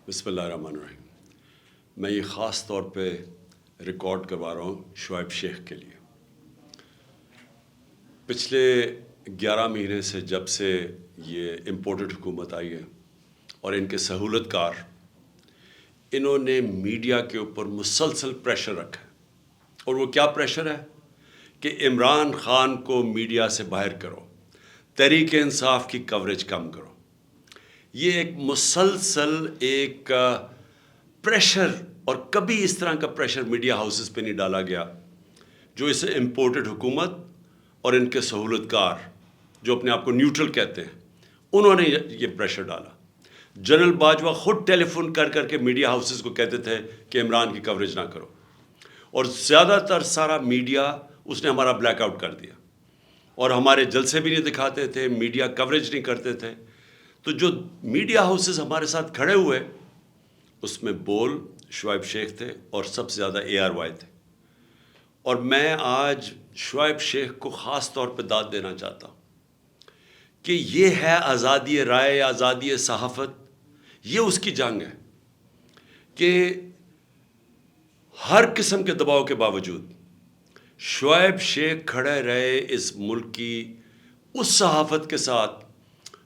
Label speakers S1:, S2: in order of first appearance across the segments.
S1: بسم اللہ الرحمن الرحیم. میں یہ خاص طور پہ ریکارڈ کروا رہا ہوں شعیب شیخ کے لیے. پچھلے 11 مہینے سے جب سے یہ امپورٹڈ حکومت آئی ہے اور ان کے سہولت کار انہوں نے میڈیا کے اوپر مسلسل پریشر رکھا ہے. اور وہ کیا پریشر ہے کہ عمران خان کو میڈیا سے باہر کرو, تحریک انصاف کی کوریج کم کرو. یہ ایک مسلسل ایک پریشر, اور کبھی اس طرح کا پریشر میڈیا ہاؤسز پہ نہیں ڈالا گیا جو اس امپورٹڈ حکومت اور ان کے سہولت کار جو اپنے آپ کو نیوٹرل کہتے ہیں انہوں نے یہ پریشر ڈالا. جنرل باجوہ خود ٹیلی فون کر کر کے میڈیا ہاؤسز کو کہتے تھے کہ عمران کی کوریج نہ کرو, اور زیادہ تر سارا میڈیا اس نے ہمارا بلیک آؤٹ کر دیا, اور ہمارے جلسے بھی نہیں دکھاتے تھے, میڈیا کوریج نہیں کرتے تھے. تو جو میڈیا ہاؤسز ہمارے ساتھ کھڑے ہوئے اس میں بول شعیب شیخ تھے اور سب سے زیادہ ARY تھے. اور میں آج شعیب شیخ کو خاص طور پہ داد دینا چاہتا ہوں کہ یہ ہے آزادی رائے, آزادی صحافت. یہ اس کی جنگ ہے کہ ہر قسم کے دباؤ کے باوجود شعیب شیخ کھڑے رہے اس ملک کی اس صحافت کے ساتھ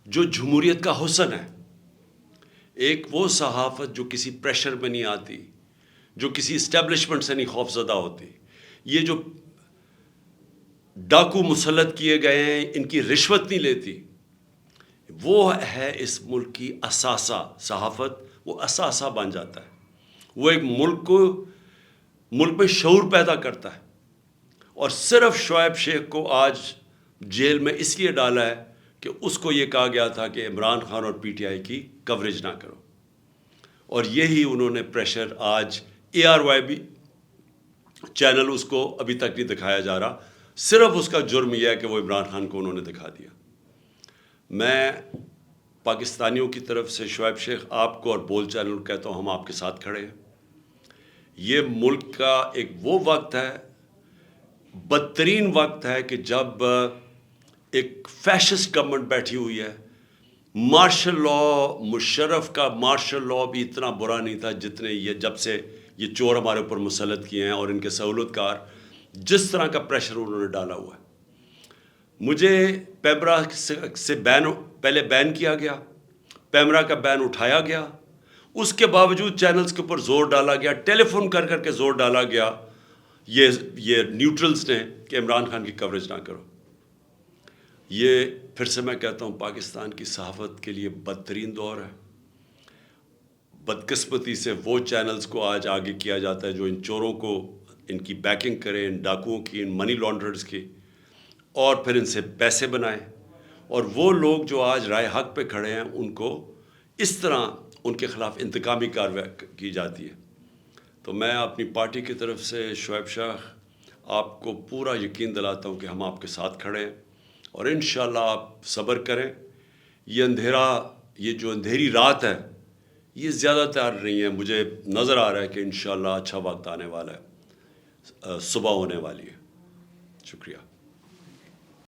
S1: جو جمہوریت کا حسن ہے. ایک وہ صحافت جو کسی پریشر میں نہیں آتی, جو کسی اسٹیبلشمنٹ سے نہیں خوف زدہ ہوتی. یہ جو ڈاکو مسلط کیے گئے ہیں ان کی رشوت نہیں لیتی. وہ ہے اس ملک کی اثاثہ صحافت. وہ اثاثہ بن جاتا ہے, وہ ایک ملک میں شعور پیدا کرتا ہے. اور صرف شعیب شیخ کو آج جیل میں اس لیے ڈالا ہے کہ اس کو یہ کہا گیا تھا کہ عمران خان اور PTI کی کوریج نہ کرو, اور یہی انہوں نے پریشر آج ARY بھی چینل اس کو ابھی تک نہیں دکھایا جا رہا. صرف اس کا جرم یہ ہے کہ وہ عمران خان کو انہوں نے دکھا دیا. میں پاکستانیوں کی طرف سے شعیب شیخ آپ کو اور بول چینل کو کہتا ہوں, ہم آپ کے ساتھ کھڑے ہیں. یہ ملک کا ایک وہ وقت ہے, بدترین وقت ہے کہ جب ایک فیشسٹ گورنمنٹ بیٹھی ہوئی ہے. مارشل لا, مشرف کا مارشل لا بھی اتنا برا نہیں تھا جتنے یہ جب سے یہ چور ہمارے اوپر مسلط کیے ہیں, اور ان کے سہولت کار جس طرح کا پریشر انہوں نے ڈالا ہوا ہے. مجھے پیمرا سے پہلے بین کیا گیا, پیمرا کا بین اٹھایا گیا, اس کے باوجود چینلز کے اوپر زور ڈالا گیا, ٹیلی فون کر کر کے زور ڈالا گیا یہ نیوٹرلز نے کہ عمران خان کی کوریج نہ کرو. یہ پھر سے میں کہتا ہوں پاکستان کی صحافت کے لیے بدترین دور ہے. بدقسمتی سے وہ چینلز کو آج آگے کیا جاتا ہے جو ان چوروں کو ان کی بیکنگ کریں, ان ڈاکوؤں کی, ان منی لانڈررز کی, اور پھر ان سے پیسے بنائیں. اور وہ لوگ جو آج رائے حق پہ کھڑے ہیں ان کو اس طرح ان کے خلاف انتقامی کارروائی کی جاتی ہے. تو میں اپنی پارٹی کی طرف سے شعیب شیخ آپ کو پورا یقین دلاتا ہوں کہ ہم آپ کے ساتھ کھڑے ہیں, اور انشاءاللہ آپ صبر کریں. یہ اندھیرا, یہ جو اندھیری رات ہے یہ زیادہ تر نہیں ہے. مجھے نظر آ رہا ہے کہ انشاءاللہ اچھا وقت آنے والا ہے, صبح ہونے والی ہے. شکریہ.